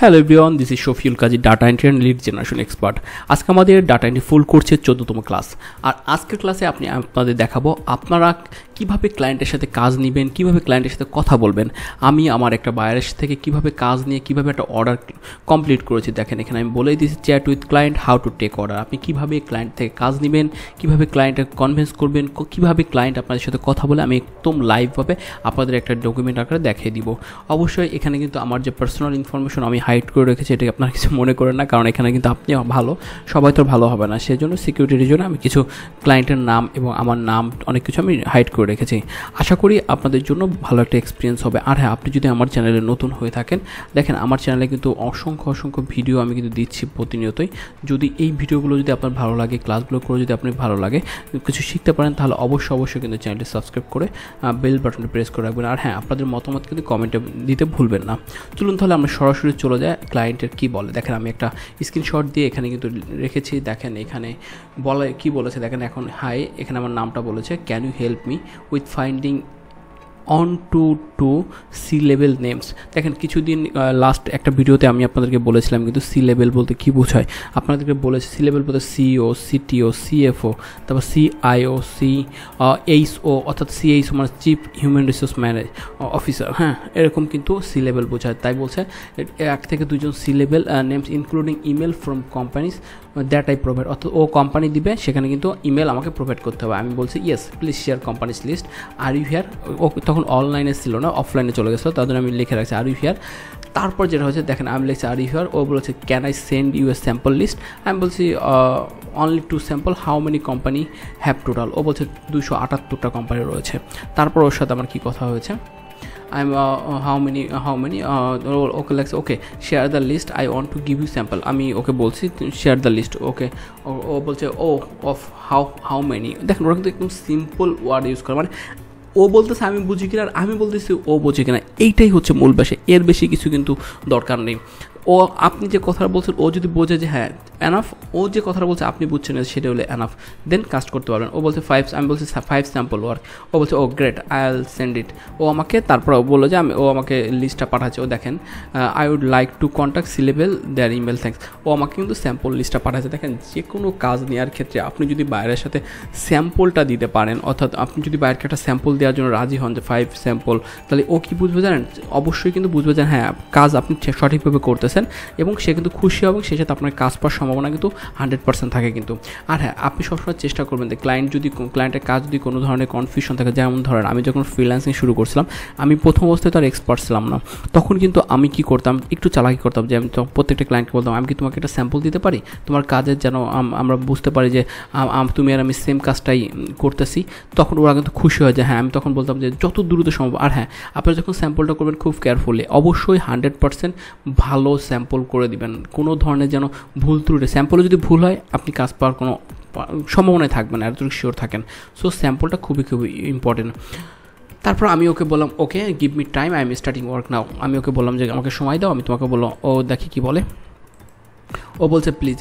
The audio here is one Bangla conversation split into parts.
Hello everyone, this is Shafiul Kazi, data entry and lead generation expert. আজকে আমাদের ডাটা এন্ট্রি ফুল কোর্সের 14তম ক্লাস। আর আজকের ক্লাসে আপনাদের দেখাবো আপনারা কিভাবে ক্লায়েন্টের সাথে কাজ নেবেন, কিভাবে ক্লায়েন্টের সাথে কথা বলবেন। আমি আমার একটা বায়ারের থেকে কিভাবে কাজ নিয়ে কিভাবে একটা অর্ডার কমপ্লিট করেছি। দেখেন এখানে আমি বলেই দিয়েছি chat with client, how to take order. আপনি কিভাবে ক্লায়েন্ট থেকে কাজ নেবেন, কিভাবে ক্লায়েন্টকে কনভিন্স করবেন, কিভাবে ক্লায়েন্ট আপনাদের সাথে কথা বলে আমি একদম লাইভভাবে আপনাদের একটা ডকুমেন্ট আকারে দেখিয়ে দিব। অবশ্যই এখানে কিন্তু আমার যে পার্সোনাল ইনফরমেশন আমি হাইড করে রেখেছি, এটাকে আপনারা কিছু মনে করেন না, কারণ এখানে কিন্তু আপনি ভালো, সবাই তো ভালো হবে না, সেজন্য সিকিউরিটির জন্য আমি কিছু ক্লায়েন্টের নাম এবং আমার নাম অনেক কিছু আমি হাইড করে রেখেছি। আশা করি আপনাদের জন্য ভালো একটা এক্সপিরিয়েন্স হবে। আর হ্যাঁ, আপনি যদি আমার চ্যানেলে নতুন হয়ে থাকেন, দেখেন আমার চ্যানেলে কিন্তু অসংখ্য ভিডিও আমি কিন্তু দিচ্ছি প্রতিনিয়তই। যদি এই ভিডিওগুলো যদি আপনার ভালো লাগে, ক্লাসগুলো করে যদি আপনার ভালো লাগে, কিছু শিখতে পারেন, তাহলে অবশ্যই কিন্তু চ্যানেলটি সাবস্ক্রাইব করে বেল বাটনটি প্রেস করে রাখবেন। আর হ্যাঁ, আপনাদের মতামত কিন্তু কমেন্টে দিতে ভুলবেন না। চলুন তাহলে আমরা সরাসরি চলে যাই ক্লায়েন্টের কী বলে। দেখেন আমি একটা স্ক্রিনশট দিয়ে এখানে কিন্তু রেখেছি। দেখেন এখানে বলে কি বলেছে, দেখেন এখন হাই, এখানে আমার নামটা বলেছে, can you help me with finding on to C level names. দেখেন কিছুদিন লাস্ট একটা ভিডিওতে আমি আপনাদেরকে বলেছিলাম কিন্তু সি লেভেল বলতে কী বোঝায়, আপনাদেরকে বলেছি সি লেভেল বলতে সিও, সিটিও, সিএফও, তারপর সিআইও, এইচও, অর্থাৎ সিএইচও মানে চিফ হিউম্যান রিসোর্স অফিসার। হ্যাঁ, এরকম কিন্তু সি লেভেল বোঝায়। তাই বলছে 1 থেকে 2জন C level names including email from companies that I provide. অর্থাৎ ও কোম্পানি দিবে, সেখানে কিন্তু ইমেল আমাকে প্রোভাইড করতে হবে। আমি বলছি yes please share companies list, are you here. ও তখন অনলাইনে ছিল না, অফলাইনে চলে গেছিলো, তার জন্য আমি লিখে রাখছি আর ইউ হিয়ার। তারপর যেটা হচ্ছে দেখেন আমি লিখছি আর ইউ হিয়ার। ও বলেছে can I send you a sample list. আমি বলছি only 2 sample, how many company have total. ও বলছে 278টা কোম্পানি রয়েছে। তারপর ওর সাথে আমার কী কথা হয়েছে, I'm how many ওকে লাগছে okay share the list, I want to give you sample. আমি ওকে বলছি শেয়ার দ্য লিস্ট, ওকে। ও বলছে ও অফ হাউ মেনি। দেখেন ওরা কিন্তু একদম সিম্পল ওয়ার্ড ইউজ করে, মানে ও বলতেছে আমি বুঝি কিনা আর আমি বলতেছি ও বোঝে কিনা, এইটাই হচ্ছে মূল বিষয়। এর বেশি কিছু কিন্তু দরকার নেই। ও আপনি যে কথাটা বলছেন ও যদি বোঝে যে হ্যাঁ এনাফ, ও যে কথাটা বলছে আপনি বুঝছেন সেটা হলে এনাফ, দেন কাজ করতে পারবেন। ও বলছে 5, আমি বলছি 5 স্যাম্পল ওয়ার্ক। ও বলছে oh great, I will send it. ও আমাকে তারপর বললো যে ও আমাকে লিস্টটা পাঠাচ্ছে। ও দেখেন I would like to contact C level their email thanks. ও আমাকে কিন্তু স্যাম্পল লিস্টটা পাঠাচ্ছে। দেখেন যে কোনো কাজ নেওয়ার ক্ষেত্রে আপনি যদি বাইরের সাথে স্যাম্পলটা দিতে পারেন, অর্থাৎ আপনি যদি বাইরের একটা স্যাম্পল দেওয়ার জন্য রাজি হন যে 5 স্যাম্পল, তাহলে ও কী বুঝবে জানেন, অবশ্যই কিন্তু বুঝবে যে হ্যাঁ কাজ আপনি সঠিকভাবে করতেছেন এবং সে কিন্তু খুশি হবে, সে সাথে আপনার কাজ পাওয়ার সম্ভাবনা কিন্তু 100% থাকে কিন্তু। আর হ্যাঁ, আপনি সবসময় চেষ্টা করবেন যে ক্লায়েন্টের কাজ যদি কোনো ধরনের কনফিউশন থাকে, যেমন ধরেন আমি যখন ফ্রিল্যান্সিং শুরু করছিলাম, আমি প্রথম অবস্থায় তো আর এক্সপার্ট ছিলাম না, তখন কিন্তু আমি কি করতাম, একটু চালাকি করতাম যে আমি তো প্রত্যেকটা ক্লায়েন্টকে বলতাম আমি কি তোমাকে একটা স্যাম্পল দিতে পারি তোমার কাজের, যেন আমরা বুঝতে পারি যে তুমি আর আমি সেম কাজটাই করতেছি। তখন ওরা কিন্তু খুশি হয় যে হ্যাঁ, আমি তখন বলতাম যে যত দ্রুত সম্ভব। আর হ্যাঁ, আপনারা যখন স্যাম্পলটা করবেন খুব কেয়ারফুলি, অবশ্যই 100% ভালো স্যাম্পল করে দিবেন। কোনো ধরনের যেন ভুল ত্রুটি, স্যাম্পলে যদি ভুল হয় আপনি কাজ পাওয়ার কোনো সম্ভাবনায় থাকবে না, এতটুকু শিওর থাকেন। সো স্যাম্পলটা খুবই ইম্পর্টেন্ট। তারপর আমি ওকে বললাম okay give me time, I am starting work নাও। আমি ওকে বললাম যে আমাকে সময় দাও, আমি তোমাকে বললাম। ও দেখি কি বলে, ও বলছে প্লিজ,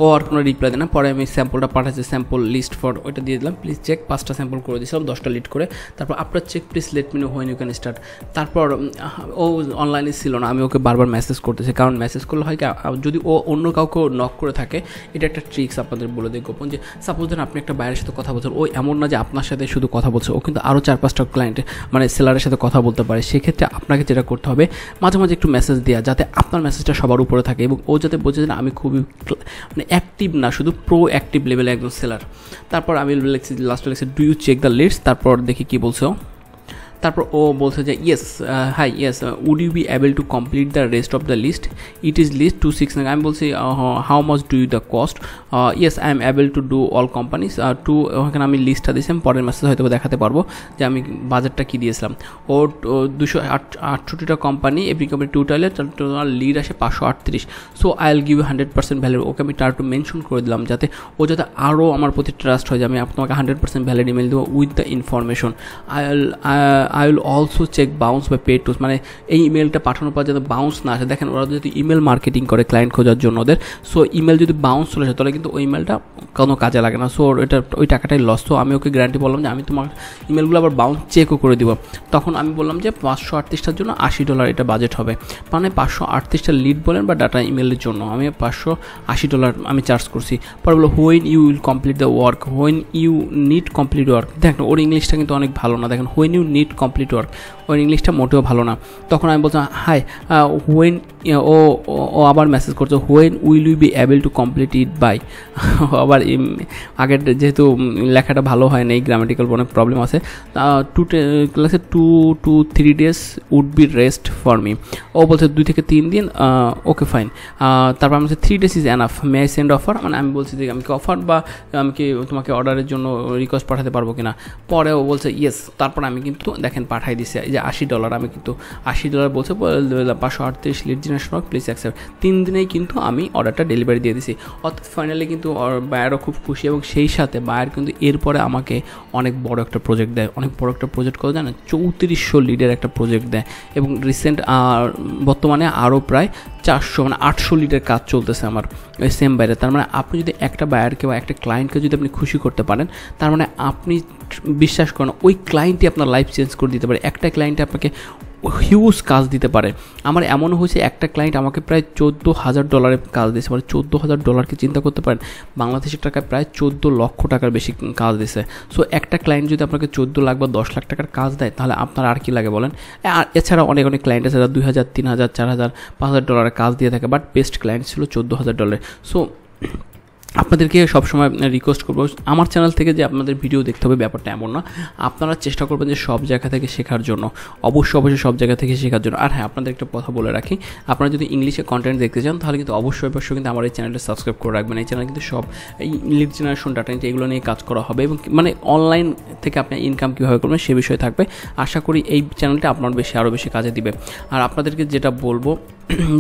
ও আর কোনো রিপ্লাই দেয় না। পরে আমি স্যাম্পলটা পাঠাচ্ছি, স্যাম্পল লিস্ট ফর, ওইটা দিয়ে দিলাম, প্লিজ চেক। 5টা স্যাম্পল করে দিয়েছিলাম, 10টা লিড করে। তারপর after check please let me know when you can start. তারপর ও অনলাইনে ছিল না, আমি ওকে বারবার মেসেজ করতেছি, কারণ মেসেজ করলে হয় কি, যদি ও অন্য কাউকে নক করে থাকে, এটা একটা ট্রিক্স আপনাদের বলে দিই গোপন, যে সাপোজ ধরেন আপনি একটা বাইরের সাথে কথা বলছেন, ও এমন না যে আপনার সাথে শুধু কথা বলছে, ও কিন্তু আরও 4-5টা ক্লায়েন্ট মানে সেলারের সাথে কথা বলতে পারে। সেক্ষেত্রে আপনাকে যেটা করতে হবে, মাঝে মাঝে একটু মেসেজ দেওয়া, যাতে আপনার মেসেজটা সবার উপরে থাকে এবং ও যাতে বোঝে যে আমি খুবই মানে অ্যাক্টিভ না, শুধু প্রো অ্যাক্টিভ লেভেলে একজন সেলার। তারপর আমি লিখছি লাস্টে লিখছি do you check the list. তারপর দেখি কী বলছো। তারপর ও বলছে যে yes hi yes would you be able to complete the rest of the list, it is list 269। আমি বলছি how much do you the cost, yes I am able to do all companies too. ওখানে আমি লিস্টটা দিয়েছিলাম, পরের মেসেজ হয়তো দেখাতে পারবো যে আমি বাজেটটা কী দিয়েছিলাম। ও 268টা কোম্পানি, এভরি কোম্পানি টোটালে তোমার লিড আসে 538। So I will give 100% valid. Okay আমি টার্টু মেনশন করে দিলাম যাতে ও যাতে আরও আমার প্রতি ট্রাস্ট হয় যে আমি তোমাকে 100% ভ্যালিড ইমেল দেবো with the information. I will also check bounce বা পেড টুস, মানে এই ইমেলটা পাঠানোর পর যাতে বাউন্স না আসে। দেখেন ওরা যদি ইমেল মার্কেটিং করে ক্লায়েন্ট খোঁজার জন্য ওদের, সো ইমেল যদি বাউন্স চলে আসে তাহলে কিন্তু ওই ইমেলটা কোনো কাজে লাগে না, সো এটা ওই টাকাটাই লস। তো আমি ওকে গ্যারান্টি বললাম যে আমি তোমার ইমেলগুলো আবার বাউন্স চেকও করে দিব। তখন আমি বললাম যে 538টার জন্য $80 এটা বাজেট হবে, মানে 538টা লিড বলেন বা ডাটা ইমেলের জন্য আমি $580 আমি চার্জ করছি। পরে বলো when you will complete the work, when you need complete work. দেখেন ওর ইংলিশটা কিন্তু অনেক ভালো না, দেখেন when you need complete work, ওর ইংলিশটা মোটেও ভালো না। তখন আমি বলছিলাম হাই হোয়েন, ও আবার মেসেজ করছে when will you be able to complete it by. আবার আগের যেহেতু লেখাটা ভালো হয় না, এই গ্রামাটিক্যাল অনেক প্রবলেম আছে। 2 to 3 days would be rest for me. ও বলছে 2 থেকে 3 দিন, ওকে ফাইন। তারপর আমি বলছি 3 days is enough, may I send offer, মানে আমি বলছি যে আমি কি অফার বা আমি কি তোমাকে অর্ডারের জন্য রিকোয়েস্ট পাঠাতে পারবো কিনা। পরে ও বলছে ইয়েস। তারপর আমি কিন্তু দেখেন পাঠাই দিছি এই যে $80, আমি কিন্তু $80 বলছে 538 লিড জেনারেশন প্লিজ অ্যাকসেপ্ট। 3 দিনেই কিন্তু আমি অর্ডারটা ডেলিভারি দিয়ে দিছি। অর্থাৎ ফাইনালি কিন্তু বায়ারও খুব খুশি, এবং সেই সাথে বায়ার কিন্তু এরপরে আমাকে অনেক বড় একটা প্রজেক্ট দেয়। অনেক বড় একটা প্রজেক্ট করে জানেন, 3400 লিডের একটা প্রজেক্ট দেয়, এবং রিসেন্ট বর্তমানে আরও প্রায় 400 মানে 800 লিডের কাজ চলতেছে আমার ওই সেম বাইরে। তার মানে আপনি যদি একটা বায়ারকে বা একটা ক্লায়েন্টকে যদি আপনি খুশি করতে পারেন, তার মানে আপনি বিশ্বাস করেন ওই ক্লায়েন্টই আপনার লাইফ চেঞ্জ করে দিতে পারে। একটা ক্লায়েন্টে আপনাকে হিউজ কাজ দিতে পারে। আমার এমনও হয়েছে একটা ক্লায়েন্ট আমাকে প্রায় $14,000 কাজ দিয়েছে, মানে $14,000কে চিন্তা করতে পারেন, বাংলাদেশের টাকায় প্রায় 14 লক্ষ টাকার বেশি কাজ দিয়েছে। সো একটা ক্লায়েন্ট যদি আপনাকে 14 লাখ বা 10 লাখ টাকার কাজ দেয়, তাহলে আপনার আর কি লাগে বলেন। আর এছাড়া অনেক অনেক ক্লায়েন্ট আছে যারা $2,000, $3,000, $4,000, $5,000 কাজ দিয়ে থাকে, বাট বেস্ট ক্লায়েন্ট ছিল $14,000। সো আপনাদেরকে সবসময় রিকোয়েস্ট করবো আমার চ্যানেল থেকে যে আপনাদের ভিডিও দেখতে হবে ব্যাপারটা এমন না, আপনারা চেষ্টা করবেন যে সব জায়গা থেকে শেখার জন্য, অবশ্যই সব জায়গা থেকে শেখার জন্য। আর হ্যাঁ, আপনাদের একটা কথা বলে রাখি, আপনারা যদি ইংলিশে কন্টেন্ট দেখতে চান তাহলে কিন্তু অবশ্যই কিন্তু আমার এই চ্যানেলটা সাবস্ক্রাইব করে রাখবেন। এই চ্যানেল কিন্তু সব এই লিড জেনারেশন, ডাটা এন্ট্রি এগুলো নিয়ে কাজ করা হবে, এবং মানে অনলাইন থেকে আপনি ইনকাম কীভাবে করবেন সে বিষয়ে থাকবে। আশা করি এই চ্যানেলটা আপনার আরও বেশি কাজে দিবে। আর আপনাদেরকে যেটা বলবো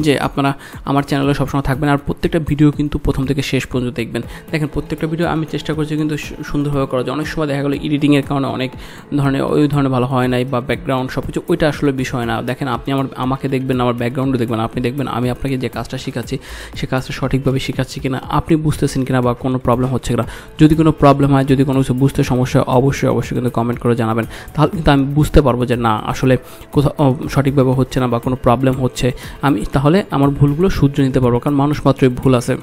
যে আপনারা আমার চ্যানেলে সবসময় থাকবেন, আর প্রত্যেকটা ভিডিও কিন্তু প্রথম থেকে শেষ পর্যন্ত দেখবেন। দেখেন প্রত্যেকটা ভিডিও আমি চেষ্টা করছি কিন্তু সুন্দরভাবে করা যায়। অনেক সময় দেখা গেলো এডিটিংয়ের কারণে অনেক ওই ধরনের ভালো হয় নাই, বা ব্যাকগ্রাউন্ড সব কিছু, ওইটা আসলে বিষয় না। দেখেন আপনি আমাকে দেখবেন, আমার ব্যাকগ্রাউন্ডও দেখবেন, আপনি দেখবেন আমি আপনাকে যে কাজটা শেখাচ্ছি সে কাজটা সঠিকভাবে শেখাচ্ছি কিনা, আপনি বুঝতেছেন কিনা, বা কোনো প্রবলেম হচ্ছে কিনা। যদি কোনো প্রবলেম হয়, যদি কোনো কিছু বুঝতে সমস্যা হয়, অবশ্যই কিন্তু কমেন্ট করে জানাবেন, তাহলে কিন্তু আমি বুঝতে পারবো যে না আসলে কোথাও সঠিকভাবে হচ্ছে না বা কোনো প্রবলেম হচ্ছে, আমি তাহলে আমার ভুলগুলো শুধরে নিতে পারবো, কারণ মানুষ মাত্রই ভুল আছে।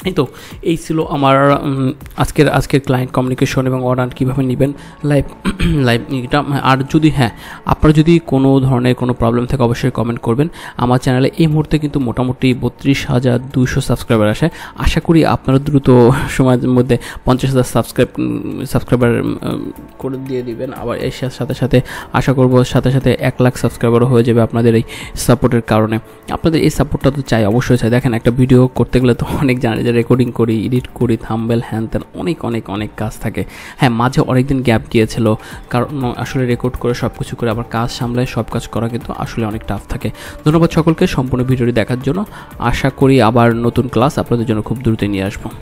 এই তো এই ছিল আমার আজকের ক্লায়েন্ট কমিউনিকেশন এবং অর্ডার কীভাবে নেবেন লাইভ এটা। আর যদি আপনার যদি কোনো ধরনের কোনো প্রবলেম থাকে অবশ্যই কমেন্ট করবেন। আমার চ্যানেলে এই মুহূর্তে কিন্তু মোটামুটি 32,200 সাবস্ক্রাইবার আসে। আশা করি আপনারা দ্রুত সময়ের মধ্যে 50,000 সাবস্ক্রাইবার করে দিয়ে দিবেন। আবার এর সাথে আশা করবো সাথে 1 লাখ সাবস্ক্রাইবারও হয়ে যাবে আপনাদের এই সাপোর্টের কারণে। আপনাদের এই সাপোর্টটা তো চাই, অবশ্যই চাই। দেখেন একটা ভিডিও করতে গেলে তো অনেক জানে যে রেকর্ডিং করি, এডিট করি, থাম্বনেল হ্যান ত্যান অনেক কাজ থাকে। হ্যাঁ, মাঝে অনেকদিন গ্যাপ গিয়েছিল, কারণ আসলে রেকর্ড করে সব কিছু করে আবার কাজ সামলায় সব কাজ করা কিন্তু আসলে অনেক টাফ থাকে। ধন্যবাদ সকলকে সম্পূর্ণ ভিডিওটি দেখার জন্য। আশা করি আবার নতুন ক্লাস আপনাদের জন্য খুব দ্রুতই নিয়ে আসবো।